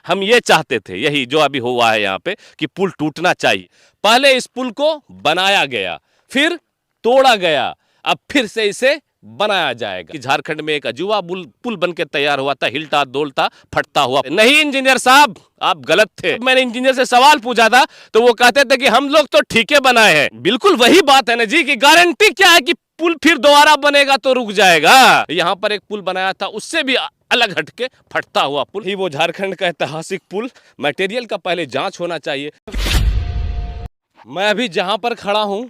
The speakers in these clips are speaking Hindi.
हम ये चाहते थे, यही जो अभी हुआ है यहाँ पे कि पुल टूटना चाहिए। पहले इस पुल को बनाया गया, फिर तोड़ा गया, अब फिर से इसे बनाया जाएगा। झारखंड में एक अजूबा पुल बन के तैयार हुआ था, हिलता डोलता फटता हुआ। नहीं इंजीनियर साहब, आप गलत थे। मैंने इंजीनियर से सवाल पूछा था तो वो कहते थे कि हम लोग तो ठीके बनाए हैं। बिल्कुल वही बात है ना जी, कि गारंटी क्या है कि पुल फिर दोबारा बनेगा तो रुक जाएगा। यहाँ पर एक पुल बनाया था, उससे भी अलग हटके फटता हुआ पुल ही वो झारखंड का ऐतिहासिक पुल। मटेरियल का पहले जांच होना चाहिए। मैं अभी जहां पर खड़ा हूं,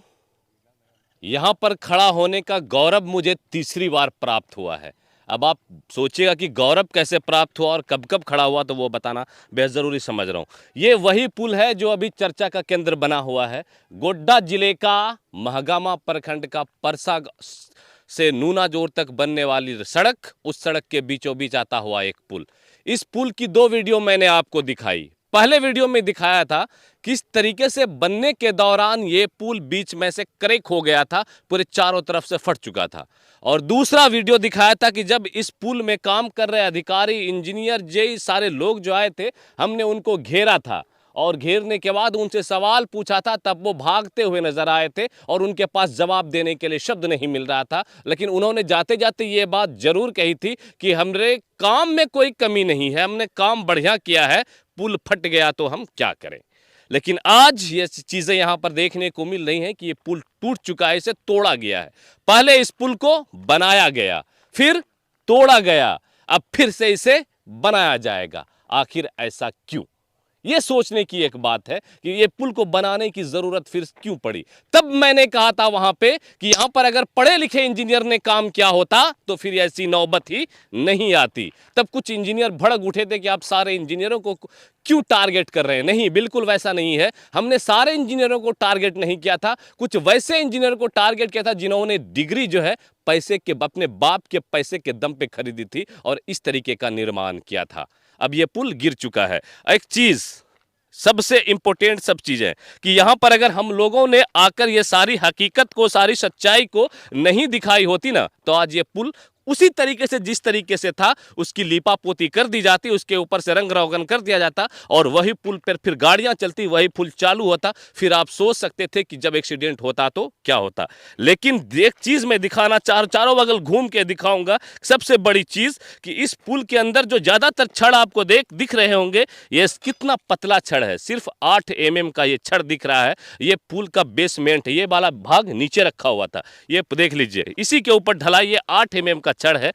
यहां पर खड़ा होने का गौरव मुझे तीसरी बार प्राप्त हुआ है। अब आप सोचिएगा कि गौरव कैसे प्राप्त हुआ और कब कब खड़ा हुआ, तो वो बताना बेहद ज़रूरी समझ रहा हूँ। ये वही पुल है जो अभी चर्चा का केंद्र बना हुआ है। गोड्डा जिले का महागामा प्रखंड का परसा से नूनाजोर तक बनने वाली सड़क, उस सड़क के बीचों बीच आता हुआ एक पुल। इस पुल की 2 वीडियो मैंने आपको दिखाई। पहले वीडियो में दिखाया था किस तरीके से बनने के दौरान ये पुल बीच में से क्रैक हो गया था, पूरे चारों तरफ से फट चुका था। और दूसरा वीडियो दिखाया था कि जब इस पुल में काम कर रहे अधिकारी, इंजीनियर, जेई सारे लोग जो आए थे, हमने उनको घेरा था और घेरने के बाद उनसे सवाल पूछा था, तब वो भागते हुए नजर आए थे और उनके पास जवाब देने के लिए शब्द नहीं मिल रहा था। लेकिन उन्होंने जाते जाते ये बात जरूर कही थी कि हमारे काम में कोई कमी नहीं है, हमने काम बढ़िया किया है, पुल फट गया तो हम क्या करें। लेकिन आज ये चीजें यहां पर देखने को मिल रही हैं कि ये पुल टूट चुका है, इसे तोड़ा गया है। पहले इस पुल को बनाया गया, फिर तोड़ा गया, अब फिर से इसे बनाया जाएगा। आखिर ऐसा क्यों? ये सोचने की एक बात है कि ये पुल को बनाने की जरूरत फिर क्यों पड़ी। तब मैंने कहा था वहां पे कि यहां पर अगर पढ़े लिखे इंजीनियर ने काम किया होता तो फिर ऐसी नौबत ही नहीं आती। तब कुछ इंजीनियर भड़क उठे थे कि आप सारे इंजीनियरों को क्यों टारगेट कर रहे हैं। नहीं, बिल्कुल वैसा नहीं है। हमने सारे इंजीनियरों को टारगेट नहीं किया था, कुछ वैसे इंजीनियर को टारगेट किया था जिन्होंने डिग्री जो है पैसे के, अपने बाप के पैसे के दम पे खरीदी थी और इस तरीके का निर्माण किया था। अब ये पुल गिर चुका है। एक चीज सबसे इंपॉर्टेंट सब चीज है कि यहां पर अगर हम लोगों ने आकर ये सारी हकीकत को, सारी सच्चाई को नहीं दिखाई होती ना, तो आज ये पुल उसी तरीके से, जिस तरीके से था, उसकी लीपापोती कर दी जाती, उसके ऊपर से रंग रोगन कर दिया जाता और वही पुल पर फिर गाड़ियां चलती, वही पुल चालू होता। फिर आप सोच सकते थे कि जब एक्सीडेंट होता तो क्या होता। लेकिन एक चीज मैं दिखाना चारों बगल घूम के दिखाऊंगा। सबसे बड़ी चीज कि इस पुल के अंदर जो ज्यादातर छड़ आपको दिख रहे होंगे, ये कितना पतला छड़ है। सिर्फ 8 mm का ये छड़ दिख रहा है। ये पुल का बेसमेंट है, ये वाला भाग नीचे रखा हुआ था, ये देख लीजिए, इसी के ऊपर ढलाई, ये 8 mm का छड़ है।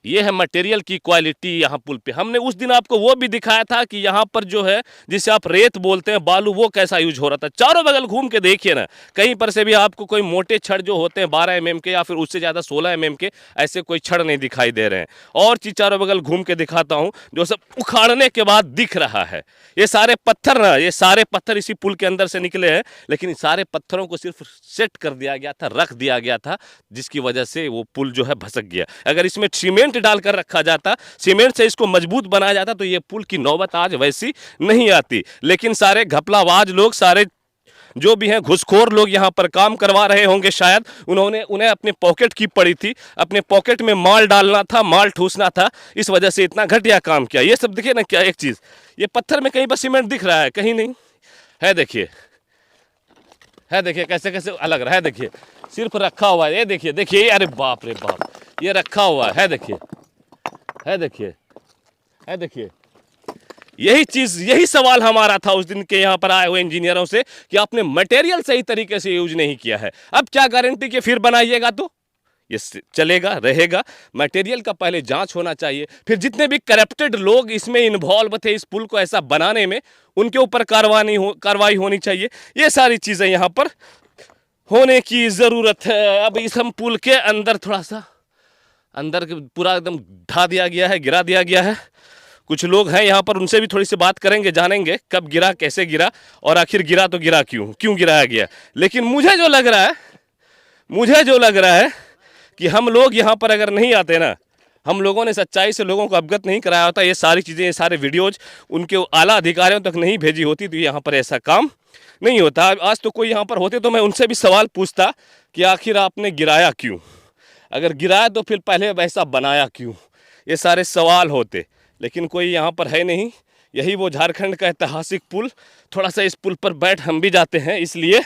ये है मटेरियल की क्वालिटी यहाँ पुल पे। हमने उस दिन आपको वो भी दिखाया था कि यहाँ पर जो है, जिसे आप रेत बोलते हैं, बालू, वो कैसा यूज हो रहा था। चारों बगल घूम के देखिए ना, कहीं पर से भी आपको कोई मोटे छड़ जो होते हैं 12 mm के या फिर उससे ज़्यादा 16 mm के, ऐसे कोई छड़ नहीं दिखाई दे रहे हैं। और चीज चारों बगल घूम के दिखाता हूँ, जो सब उखाड़ने के बाद दिख रहा है। ये सारे पत्थर ना, ये सारे पत्थर इसी पुल के अंदर से निकले हैं, लेकिन इन सारे पत्थरों को सिर्फ सेट कर दिया गया था, रख दिया गया था, जिसकी वजह से वो पुल जो है भसक गया। अगर इसमें सीमेंट डालकर रखा जाता, सीमेंट से इसको मजबूत बनाया जाता, तो ये पुल की नौबत आज वैसी नहीं आती। लेकिन सारे घपलाबाज लोग, सारे जो भी हैं घुसखोर लोग यहाँ पर काम करवा रहे होंगे, शायद उन्हें अपने पॉकेट की पड़ी थी, अपने पॉकेट में माल डालना था, माल ठूसना था, इस वजह से इतना घटिया काम किया। ये सब देखिए ना, क्या एक चीज, ये पत्थर में कहीं पर सीमेंट दिख रहा है, कहीं नहीं है। देखिए, है देखिए कैसे कैसे अलग रहा है। देखिए सिर्फ रखा हुआ है, ये देखिए, देखिए, अरे बाप रे बाप, ये रखा हुआ है, देखिए, है देखिए, है देखिए। यही चीज, यही सवाल हमारा था उस दिन के यहाँ पर आए हुए इंजीनियरों से कि आपने मटेरियल सही तरीके से यूज नहीं किया है। अब क्या गारंटी कि फिर बनाइएगा तो ये चलेगा, रहेगा। मटेरियल का पहले जांच होना चाहिए। फिर जितने भी करप्टेड लोग इसमें इन्वॉल्व थे इस पुल को ऐसा बनाने में, उनके ऊपर कार्रवाई होनी चाहिए। ये सारी चीजें यहाँ पर होने की जरूरत है। अब इस हम पुल के अंदर थोड़ा सा अंदर पूरा एकदम ढा दिया गया है, गिरा दिया गया है। कुछ लोग हैं यहाँ पर, उनसे भी थोड़ी सी बात करेंगे, जानेंगे कब गिरा, कैसे गिरा और आखिर गिरा तो गिरा क्यों गिराया गया। लेकिन मुझे जो लग रहा है कि हम लोग यहाँ पर अगर नहीं आते ना, हम लोगों ने सच्चाई से लोगों को अवगत नहीं कराया होता, ये सारी चीज़ें, ये सारे वीडियोज उनके आला अधिकारियों तक नहीं भेजी होती, तो यहाँ पर ऐसा काम नहीं होता। आज तो कोई यहाँ पर होते तो मैं उनसे भी सवाल पूछता कि आखिर आपने गिराया क्यों, अगर गिराया तो फिर पहले वैसा बनाया क्यों, ये सारे सवाल होते। लेकिन कोई यहाँ पर है नहीं, यही वो झारखंड का ऐतिहासिक पुल। थोड़ा सा इस पुल पर बैठ हम भी जाते हैं, इसलिए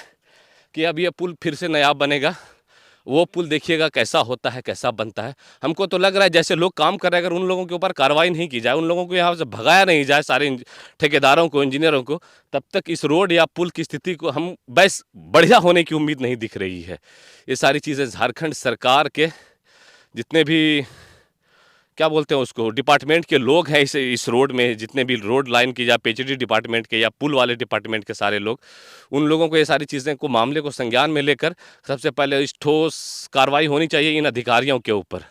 कि अब ये पुल फिर से नया बनेगा। वो पुल देखिएगा कैसा होता है, कैसा बनता है। हमको तो लग रहा है जैसे लोग काम कर रहे हैं, अगर उन लोगों के ऊपर कार्रवाई नहीं की जाए, उन लोगों को यहाँ से भगाया नहीं जाए, सारे ठेकेदारों को, इंजीनियरों को, तब तक इस रोड या पुल की स्थिति को हम बस बढ़िया होने की उम्मीद नहीं दिख रही है। ये सारी चीज़ें झारखंड सरकार के जितने भी क्या बोलते हैं उसको डिपार्टमेंट के लोग हैं, इस रोड में जितने भी रोड लाइन की या पीएचडी डिपार्टमेंट के या पुल वाले डिपार्टमेंट के सारे लोग, उन लोगों को ये सारी चीज़ें को मामले को संज्ञान में लेकर सबसे पहले इस ठोस कार्रवाई होनी चाहिए इन अधिकारियों के ऊपर।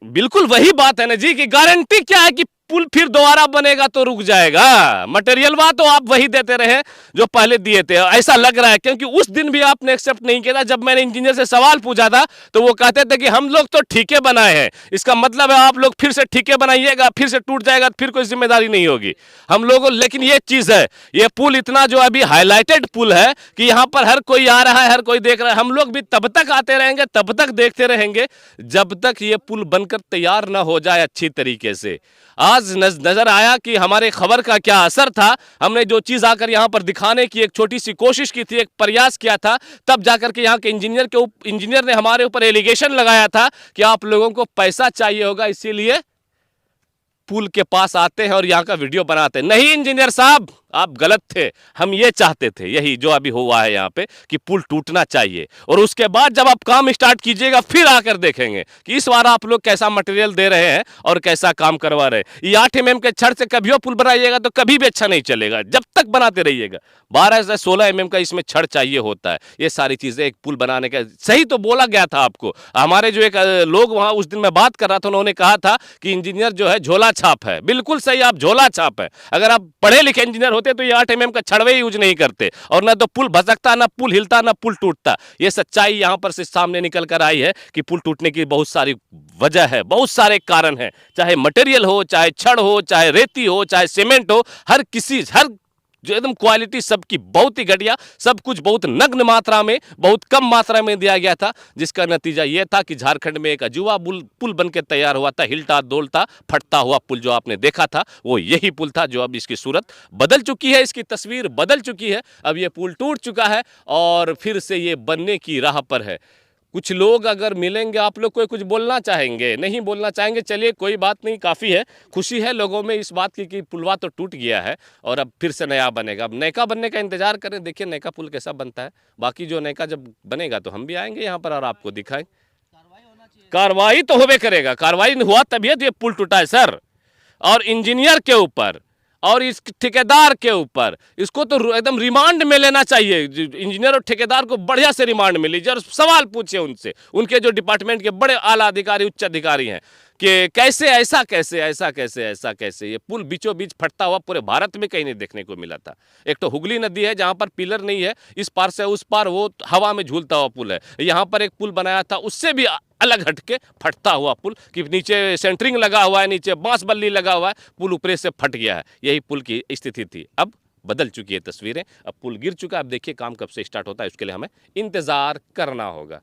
बिल्कुल वही बात है ना जी कि गारंटी क्या है कि पुल फिर दोबारा बनेगा तो रुक जाएगा। मटेरियल बात तो आप वही देते रहे जो पहले दिए थे, ऐसा लग रहा है, क्योंकि उस दिन भी आपने एक्सेप्ट नहीं किया था। जब मैंने इंजीनियर से सवाल पूछा था तो वो कहते थे कि हम लोग तो ठीके बनाए हैं, इसका मतलब है आप लोग फिर से ठीके बनाइएगा, फिर से टूट जाएगा, फिर कोई जिम्मेदारी नहीं होगी हम लोगों। लेकिन ये चीज है, ये पुल इतना जो अभी हाईलाइटेड पुल है कि यहाँ पर हर कोई आ रहा है, हर कोई देख रहा है। हम लोग भी तब तक आते रहेंगे, तब तक देखते रहेंगे जब तक ये पुल बनकर तैयार ना हो जाए अच्छी तरीके से। आज नजर आया कि हमारे खबर का क्या असर था। हमने जो चीज आकर यहाँ पर दिखाने की एक छोटी सी कोशिश की थी, एक प्रयास किया था, तब जाकर के यहाँ के इंजीनियर ने हमारे ऊपर एलिगेशन लगाया था कि आप लोगों को पैसा चाहिए होगा, इसीलिए पुल के पास आते हैं और यहाँ का वीडियो बनाते हैं। नहीं इंजीनियर साहब, आप गलत थे। हम ये चाहते थे, यही जो अभी हुआ है यहाँ पे, कि पुल टूटना चाहिए, और उसके बाद जब आप काम स्टार्ट कीजिएगा फिर आकर देखेंगे कि इस बार आप लोग कैसा मटेरियल दे रहे हैं और कैसा काम करवा रहे हैं। ये 8 mm के छड़ से कभी पुल बनाइएगा तो कभी भी अच्छा नहीं चलेगा, जब तक बनाते रहिएगा। 12 से 16 mm का इसमें छड़ चाहिए होता है। ये सारी चीजें एक पुल बनाने का सही तो बोला गया था आपको। हमारे जो एक लोग वहां उस दिन मैं बात कर रहा था, उन्होंने कहा था कि इंजीनियर जो है झोला छाप है। बिल्कुल सही, आप झोला छाप है। अगर आप पढ़े लिखे इंजीनियर होते तो ये 8 mm का छड़वे यूज नहीं करते, और ना तो पुल भसकता, ना पुल हिलता, ना पुल टूटता। ये सच्चाई यहां पर से सामने निकल कर आई है कि पुल टूटने की बहुत सारी वजह है, बहुत सारे कारण हैं। चाहे मटेरियल हो, चाहे छड़ हो, चाहे रेती हो, चाहे सीमेंट हो, हर जो एकदम क्वालिटी सबकी बहुत ही घटिया, सब कुछ बहुत नग्न मात्रा में, बहुत कम मात्रा में दिया गया था, जिसका नतीजा यह था कि झारखंड में एक अजूबा पुल बनकर तैयार हुआ था। हिलता डोलता फटता हुआ पुल जो आपने देखा था, वो यही पुल था जो अब इसकी सूरत बदल चुकी है, इसकी तस्वीर बदल चुकी है। अब ये पुल टूट चुका है और फिर से ये बनने की राह पर है। कुछ लोग अगर मिलेंगे, आप लोग कोई कुछ बोलना चाहेंगे? नहीं बोलना चाहेंगे, चलिए कोई बात नहीं, काफ़ी है। खुशी है लोगों में इस बात की कि पुलवा तो टूट गया है और अब फिर से नया बनेगा। अब नयका बनने का इंतजार करें, देखिए नयका पुल कैसा बनता है। बाकी जो नयका जब बनेगा तो हम भी आएंगे यहाँ पर और आपको दिखाएं। कार्रवाई तो होबे करेगा, कार्रवाई हुआ तभी तो ये पुल टूटा है सर। और इंजीनियर के ऊपर और इस ठेकेदार के ऊपर, इसको तो एकदम रिमांड में लेना चाहिए। इंजीनियर और ठेकेदार को बढ़िया से रिमांड में लीजिए और सवाल पूछिए उनसे, उनके जो डिपार्टमेंट के बड़े आला अधिकारी, उच्च अधिकारी हैं, कि कैसे ऐसा कैसे ये पुल बीचों बीच फटता हुआ पूरे भारत में कहीं नहीं देखने को मिला था। एक तो हुगली नदी है जहां पर पिलर नहीं है, इस पार से उस पार वो हवा में झूलता हुआ पुल है। यहाँ पर एक पुल बनाया था, उससे भी अलग हटके फटता हुआ पुल, कि नीचे सेंटरिंग लगा हुआ है, नीचे बांस बल्ली लगा हुआ है, पुल ऊपर से फट गया है। यही पुल की स्थिति थी। अब बदल चुकी है तस्वीरें, अब पुल गिर चुका है। अब देखिए काम कब से स्टार्ट होता है, उसके लिए हमें इंतजार करना होगा।